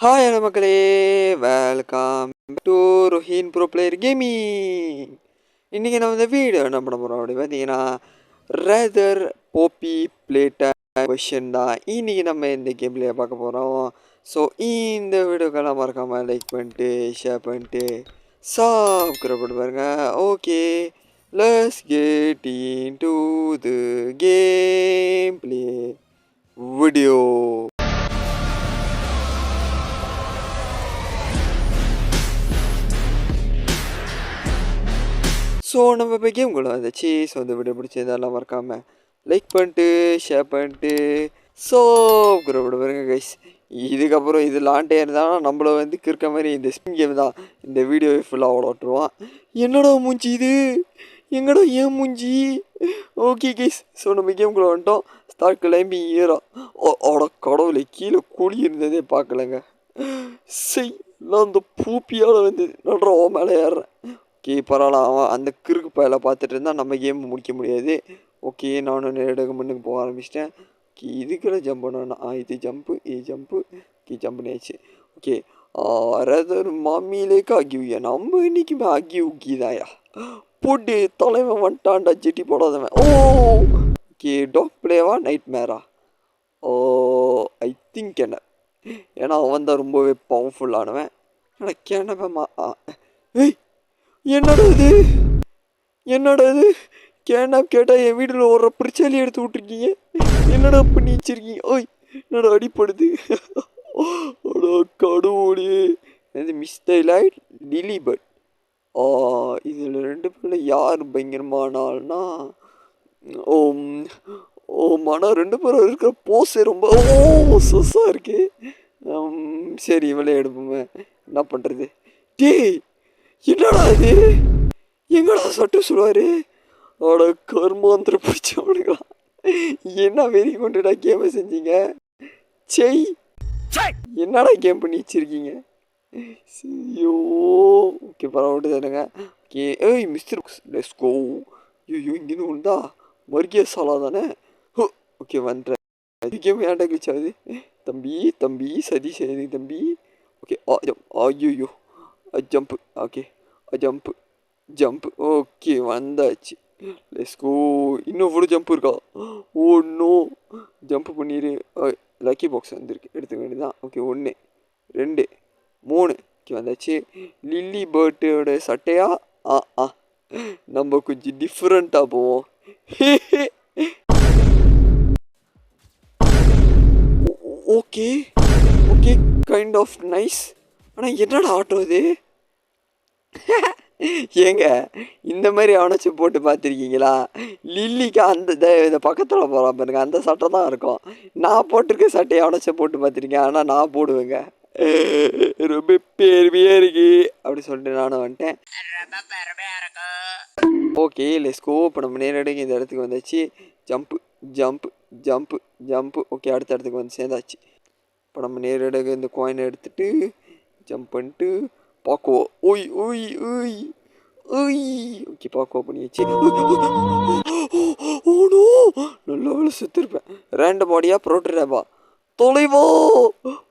Hi hello மக்களே, welcome to Rohin bro player gaming. இன்றைக்கி நம்ம இந்த வீடியோ என்ன பண்ண போகிறோம் அப்படி பார்த்தீங்கன்னா, ரேதர் போப்பி பிளேட்டர் கொஷின் தான் இன்றைக்கி நம்ம இந்த கேம்லேயே பார்க்க போகிறோம். ஸோ இந்த வீடியோக்கெல்லாம் மறக்காமல் லைக் பண்ணிட்டு ஷேர் பண்ணிட்டு சப்ஸ்கிரைப் பண்ணி பாருங்க. Okay, let's get into the game play video. So நம்ம இப்போ கேம்குள்ளே வந்துச்சு. ஸோ இந்த வீடியோ பிடிச்சதெல்லாம் மறக்காமல் லைக் பண்ணிட்டு ஷேர் பண்ணிட்டு சப்ஸ்கிரைப் பண்ணி பாருங்க கைஸ். இதுக்கப்புறம் இது லாண்டே இருந்தாலும் நம்மள வந்து கிறுக்க மாதிரி இந்த ஸ்பின் கேம் தான் இந்த வீடியோவை ஃபுல்லாக ஓடட்டுருவான். என்னடா மூஞ்சி இது, எங்கடா ஏன் மூஞ்சி. ஓகே கைஸ், ஸோ நம்ம கேம்குள்ளே வந்துட்டோம். ஸ்டார்ட் கிளம்பி ஏறா ஓட கடவுளை கீழே கூலி இருந்ததே பார்க்கலங்க. செய் நான் அந்த பூப்பியால் வந்து நடுற மேலே ஏறுறேன். ஓகே பரவாயில்ல, அவன் அந்த கிறுக்கு பயில பார்த்துட்டு இருந்தால் நம்ம கேம் முடிக்க முடியாது. ஓகே நானும் நேரடியாக முன்னுக்கு போக ஆரம்பிச்சிட்டேன். ஓகே இதுக்கெல்லாம் ஜம்ப் பண்ணணும். இது ஜம்ப்பு ஓகே ஜம்ப் பண்ணியாச்சு. ஓகே ரதர் மாமியிலேக்கு ஆகிவியா, நம்ம இன்னைக்குமே ஆகி உக்கிதாயா போட்டு தலைவன் வந்துட்டான்டா ஜெட்டி போடாதவன். ஓ ஓகே டாக் பிளேவா நைட் மேரா? ஓ ஐ திங்க் என்ன, ஏன்னா அவன் தான் ரொம்பவே பவர்ஃபுல்லானவன். எனக்கு என்ன ஏய் என்னடா இது கேனாப் கேட்டால் என் வீட்டில் ஒரு பிரச்சனை எடுத்து விட்ருக்கீங்க. என்னடா பண்ணி வச்சிருக்கீங்க? ஓய் என்னடா அடிப்படுது. கடவுளே, இது மிஸ்டைலைட் டிலிபர்ட். இதில் ரெண்டு பேரில் யார் பயங்கரமான ஆள்னா ஆனால் ரெண்டு பேரும் இருக்கிற போஸே ரொம்ப சொஸாக இருக்கு. சரி இவளே எடுப்போமே, என்ன பண்ணுறது. டேய் என்னடா இது, எங்கடா சட்டு சொல்லுவாரு. அவட கர்மாந்திர பிடிச்சவனுங்களா, என்ன வெறி கொண்டுடா கேமை செஞ்சீங்க. செய் என்னடா கேம் பண்ணி வச்சிருக்கீங்க. ஐயோ ஓகே பரவாயில்ல தானுங்க. ஓகே ஏய் மிஸ்டர் லெட்ஸ் கோ. ஐயோ இங்கேருந்து உண்டா மர்கிய சாலா தானே. ஓகே வந்துடுறேன். அது கேம் ஏன்டா கிளிச் ஆகுது. தம்பி சதி செய்யுது தம்பி. ஓகே ஐயோ ஜம்ப்பு. ஓகே ஜம்ப்பு ஓகே வந்தாச்சு. Let's go. இன்னும் இவ்வளோ ஜம்ப் இருக்கா? ஓ நோ, ஜம்ப் பண்ணிடு. லக்கி பாக்ஸ் வந்துருக்கு, எடுத்துக்க வேண்டியதான். ஓகே 1 2 3 ஓகே வந்தாச்சு. லில்லி பேர்ட்டோட சட்டையா? நம்ம கொஞ்சம் டிஃப்ரெண்ட்டாக போவோம். Okay kind of nice. ஆனால் என்னடா ஆட்டோ இது. ஏங்க இந்த மாதிரி அவனாச்சும் போட்டு பார்த்துருக்கீங்களா? லில்லிக்கு இந்த பக்கத்தில் போகிறான் பாருங்க, அந்த சட்டை தான் இருக்கும். நான் போட்டிருக்க சட்டையை அவனாச்சும் போட்டு பார்த்துருக்கேன், ஆனால் நான் போடுவேங்க. ரொம்ப பெருமையாக இருக்கு அப்படி சொல்லிட்டு நானும் வந்துட்டேன். Okay let's go. இப்போ நம்ம நேரடியாக இந்த இடத்துக்கு வந்தாச்சு. ஜம்ப்பு ஓகே அடுத்த இடத்துக்கு வந்து சேர்ந்தாச்சு. இப்போ நம்ம நேரடியாக இந்த காயினை எடுத்துகிட்டு ஜம்ப் பண்ணிட்டு பார்க்குவோம். ஓகே பார்க்குவோம் பண்ணியாச்சு. ஓனோ நல்ல வேலை செத்துருப்பேன். ரேண்டம் பாடியா ப்ரோட்டோடைப்பா?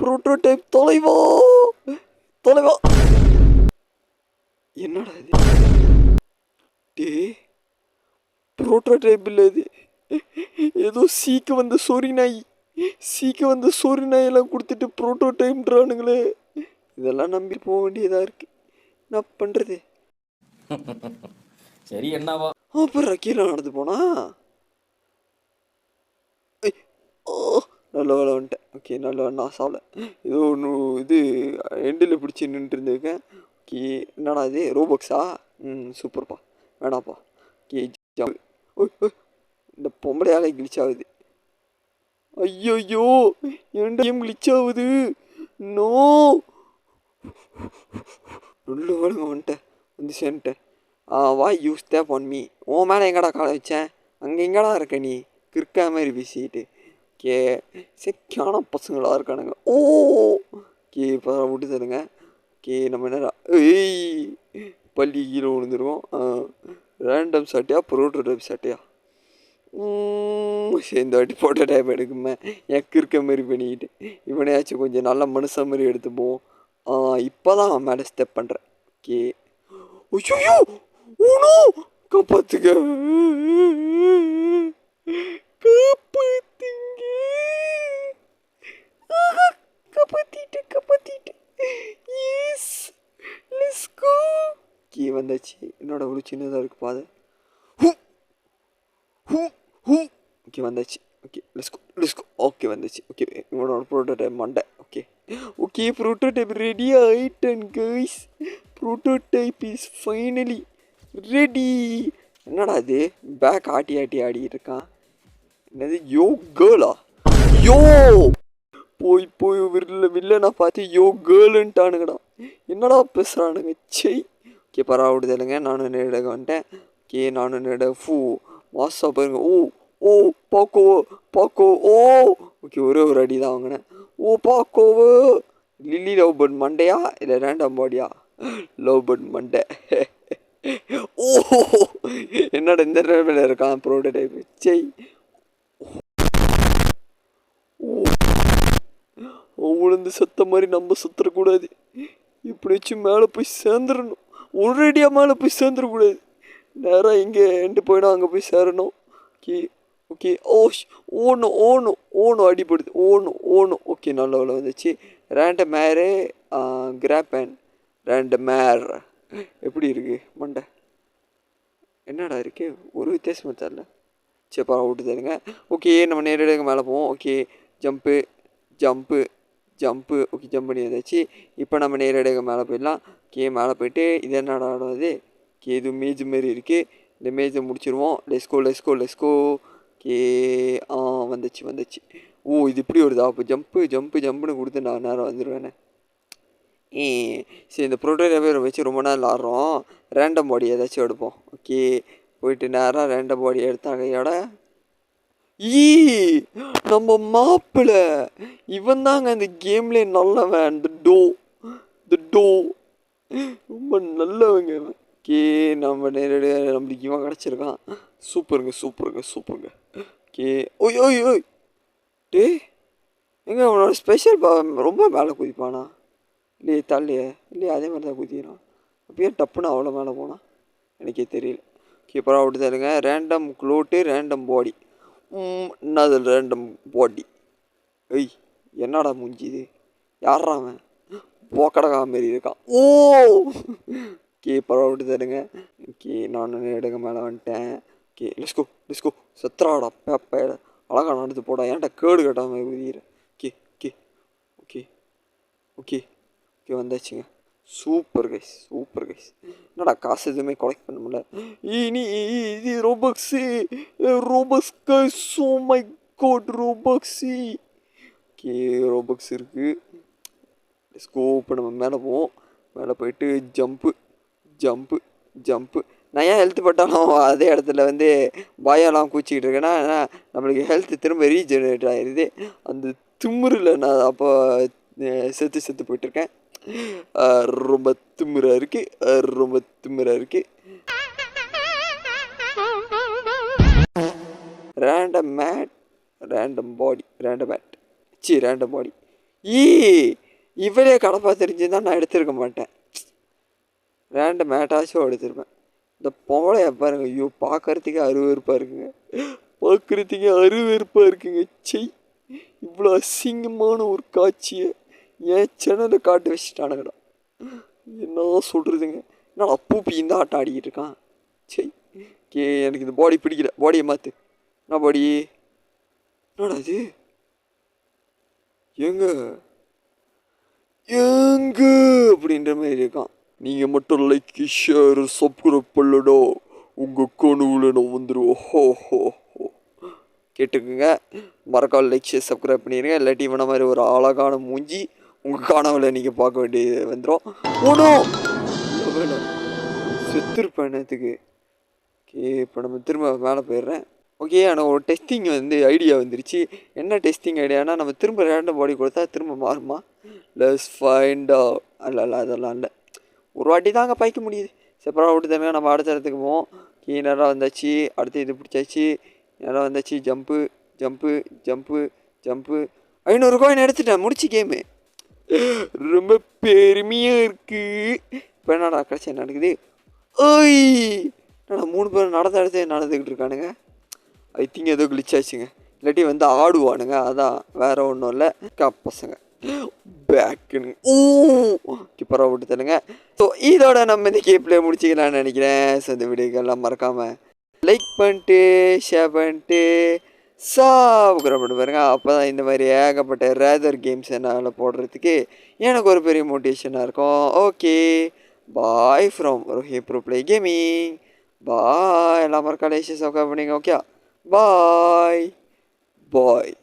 ப்ரோட்டோடைப் தொலைவா. என்னடா இது. டே ப்ரோட்டோடைப் இல்லை இது, ஏதோ சீக்க வந்த சொறி நாயெல்லாம் கொடுத்துட்டு ப்ரோட்டோடைப்ன்றானுங்களே. இதெல்லாம் நம்பி போக வேண்டியதாக இருக்குது. என்ன பண்ணுறது. சரி என்னவா அப்புறம் கீழே நடந்து போனா. நல்ல வேலை வந்துட்டேன். ஓகே நல்ல நான் சாப்பிட ஏதோ ஒன்று இது எண்டில் பிடிச்சி நின்றுட்டு இருந்திருக்கேன். ஓகே என்னடா இது ரோபாக்ஸா? சூப்பர்ப்பா, வேணாப்பா. ஓகே இந்த பொம்பளையாலே கிளிச் ஆகுது. ஐயோ என் கேம் கிளிச் ஆகுது. நோ நல்ல வேலைங்க வந்துட்டேன், வந்து சேர்ந்துட்டேன். வா யூஸ் தேப் ஒன் மீ. உன் மேலே எங்கடா காலை வச்சேன், அங்கே எங்கடா இருக்க நீ கிறுக்கா மாதிரி பேசிக்கிட்டு. கே செக்கான பசங்களாக இருக்கானுங்க. கே இப்போ விட்டு தருங்க. கே நம்ம என்ன பள்ளி கீழே விழுந்துருவோம். Random சட்டையா prototype சட்டையா? சரி இந்த வாட்டி ஃபோட்டோ டைப் எடுக்குமே என் கிறுக்க மாரி பண்ணிக்கிட்டு இவனையாச்சும் கொஞ்சம் நல்ல மனுஷன் மாதிரி எடுத்துப்போம். இப்போ தான் அவன் மேலே ஸ்டெப் பண்ணுறேன். ஓகே. ஐயோ ஓனோ காப்பாத்துங்க காப்பாத்துங்க காப்பாத்திட்டு எஸ் லெட்ஸ் கோ. கீ வந்தாச்சு. என்னோட ஒரு சின்னதாக இருக்கு பாதை. ஓகே வந்தாச்சு. Okay let's go. ஓகே வந்துச்சு. ஓகே இவனோட ப்ரோட்டோடைப் மண்டை. ஓகே ப்ரோட்டோடைப் ரெடி ஆயிட்டேன் guys. Prototype is finally ready. என்னடா இது பேக் ஆடிக்கிட்டு இருக்கான். என்னது யோ கேர்ளா? யோ போய் வில்லனா பார்த்து யோ கேர்ளுன்ட்டானுங்கடா. என்னடா பேசுகிறானுங்க செய். ஓகே பரவாயில்லைங்க. நானும் நேரடியாக வந்துட்டேன். ஓகே நானும் நேரடியாக மாசா பாருங்க. ஓ பாக்கோ ஓ. ஓகே ஒரே ஒரு அடி தான் வாங்கினேன். பாக்கோவு லில்லி லவ் பர்ட் மண்டையா இல்லை ரேண்டம் பாடியா? லவ் பர்ட் மண்டை. ஓ என்னோட இந்த நிலைமையில இருக்கான் ப்ரோட்டோடைப் செய். உளுந்து செத்த மாதிரி நம்ம சுத்தரக்கூடாது. இப்படி வச்சு மேலே போய் சேர்ந்துடணும். ஒரேடியாக மேலே போய் சேர்ந்துடக்கூடாது. நேராக இங்கே எண்டு போயிடும். அங்கே போய் சேரணும். ஓகே ஓணும் அடிப்படுது. ஓணும் ஓகே நல்ல வேலை வந்துச்சு. ரேண்டம் மேரு கிராப்பன் ரேண்டம் மேர் எப்படி இருக்குது மண்டை? என்னடா இருக்கு ஒரு வித்தியாசமாக தரல. சரி பரவாயில்ல விட்டு தருங்க. ஓகே நம்ம நேரடியாக மேலே போவோம். ஓகே ஜம்ப்பு ஓகே ஜம்ப் பண்ணி வந்தாச்சு. இப்போ நம்ம நேரடியாக மேலே போயிடலாம். மேலே போயிட்டு இது என்னடா ஆடாது. இது மேஜ் மாரி இருக்குது. இந்த மேஜை முடிச்சிருவோம். லெஸ்கோ. வந்துச்சு. இது இப்படி வருதா? அப்போ ஜம்ப்புன்னு கொடுத்து நான் நேரம் வந்துடுவேனே. சரி இந்த ப்ரோட்டோடைப்பை வச்சு ரொம்ப நாள் ஆடுறோம். ரேண்டம் பாடி ஏதாச்சும் எடுப்போம். ஓகே போயிட்டு நேராக ரேண்டம் பாடி எடுத்தாங்க கையோட. நம்ம மாப்பிள்ள இவன் தாங்க இந்த கேம்ல நல்லவன். த டோ ரொம்ப நல்லவங்க. ஓகே நம்ம நேரடியாக நம்மளுக்கு இவன் கிடச்சிருக்கான். சூப்பருங்க. ஓகே ஓய் டே எங்க அவனோட ஸ்பெஷல் ரொம்ப மேலே குதிப்பானா? இல்லையே தள்ளியே இல்லையே அதே மாதிரி தான் குதிக்கிறான். அப்பயே டப்புன்னு அவ்வளோ மேலே போனான் எனக்கே தெரியல. ஓகே பரவாயில்ல விட்டு தருங்க. ரேண்டம் க்ளோட்டு ரேண்டம் பாடி. என்னது ரேண்டம் பாடி? என்னடா மூஞ்சிது? யாரா அவன்? போக்கடகா மாரி இருக்கான். ஓகே பரவாயில்ல தருங்க. ஓகே நான் எடுக்க மேலே வந்துட்டேன். ஓகே லெஸ்கோ சத்ராடா பேப்ப அழகா நடந்து போடா. ஏன்டா கேடு கட்டாமல் குதிக்கிற? ஓகே வந்தாச்சுங்க. Super guys. என்னடா காசு எதுவுமே கலெக்ட் பண்ண முடியல. இது Robux guys. Oh my God Robux. Okay Robux இருக்குது. இப்போ நம்ம மேலே போவோம். மேலே போயிட்டு ஜம்ப்பு. நான் ஏன் ஹெல்த் பட்டாலும் அதே இடத்துல வந்து பாயெல்லாம் கூச்சிக்கிட்டு இருக்கேன்னா நம்மளுக்கு ஹெல்த்து திரும்ப ரீஜெனரேட் ஆகிடுது. அந்த திமிரில் நான் அப்போ செத்து போயிட்டுருக்கேன். ரொம்ப திமிரா இருக்கு. ரேண்டம் பாடி. இவரே கடப்பா தெரிஞ்சுதான் நான் எடுத்திருக்க மாட்டேன். ரேண்டம் மேட்டாச்சும் எடுத்திருப்பேன். இந்த பொம்பளைய பாருங்க. ஐயோ பார்க்கறதுக்கே அருவருப்பாக இருக்குங்க. செய் இவ்வளோ அசிங்கமான ஒரு காட்சியை என் சேனலை காட்டு வச்சுட்டானுங்கடா. என்ன சொல்கிறதுங்க. என்னடா பூப்பி இந்த ஆட்டம் ஆடிக்கிட்டு இருக்கான். சரி எனக்கு இந்த பாடி பிடிக்கல. பாடியை மாற்று. என்ன பாடி? என்னடா இது? எங்க அப்படின்ற மாதிரி இருக்கான். நீங்கள் மட்டும் லைக் ஷேர் சப்ஸ்கிரைப் பண்ணலடா உங்கள் கனவுல நான் வந்துடுவோம். கேட்டுக்குங்க. மறக்காம லைக் ஷேர் சப்ஸ்கிரைப் பண்ணிடுங்க. இல்லாட்டி இவன மாதிரி ஒரு அழகான மூஞ்சி உங்கள் கனவுல நீங்கள் பார்க்க வேண்டியது வந்துடும். செத்துருப்பேனத்துக்கு. ஓகே இப்போ நம்ம திரும்ப மேலே போயிடுறேன். ஓகே ஆனால் ஒரு டெஸ்டிங் வந்து ஐடியா வந்துருச்சு. என்ன டெஸ்டிங் ஐடியானா நம்ம திரும்ப ரேண்டம் பாடி கொடுத்தா திரும்ப மாறுமா? Let's find out. அல்ல அதெல்லாம் இல்லை. ஒரு வாட்டி தாங்க பாய்க்க முடியுது. செப்பரா விட்டு தானே நம்ம அடுத்த இடத்துக்கு போவோம். நேராக வந்தாச்சு. அடுத்து இது பிடிச்சாச்சு. என்னால் வந்தாச்சு. Jump jump jump jump 500 coin எடுத்துட்டேன். முடிச்சு கேமு. ரொம்ப பெருமையாக இருக்குது. இப்போ என்னடா கடைசி என்ன நடக்குது? ஓய் என்னடா 3 பேர் நடந்த இடத்துல நடந்துக்கிட்டு இருக்கானுங்க. ஐ திங்க் ஏதோ கிளிச் ஆச்சுங்க. இல்லாட்டி வந்து ஆடுவானுங்க. அதான் வேறு ஒன்றும் இல்லை. பசங்க பேக்குன்னு கீப்பராக விட்டு தருங்க. ஸோ இதோட நம்ம இந்த கேப்லேயே முடிச்சிக்கலாம்னு நினைக்கிறேன். ஸோ இந்த வீடியோக்கெல்லாம் மறக்காமல் லைக் பண்ணிட்டு ஷேர் பண்ணிட்டு சாப்பிட்றப்பட்டு பாருங்க. அப்போ தான் இந்த மாதிரி ஏகப்பட்ட ரேதர் கேம்ஸ் என்னால் போடுறதுக்கு எனக்கு ஒரு பெரிய மோட்டிவேஷனாக இருக்கும். Okay bye from Rohi bro play gaming. Bye. எல்லாம் மறக்காம பண்ணிங்க. ஓகே பாய் பாய்.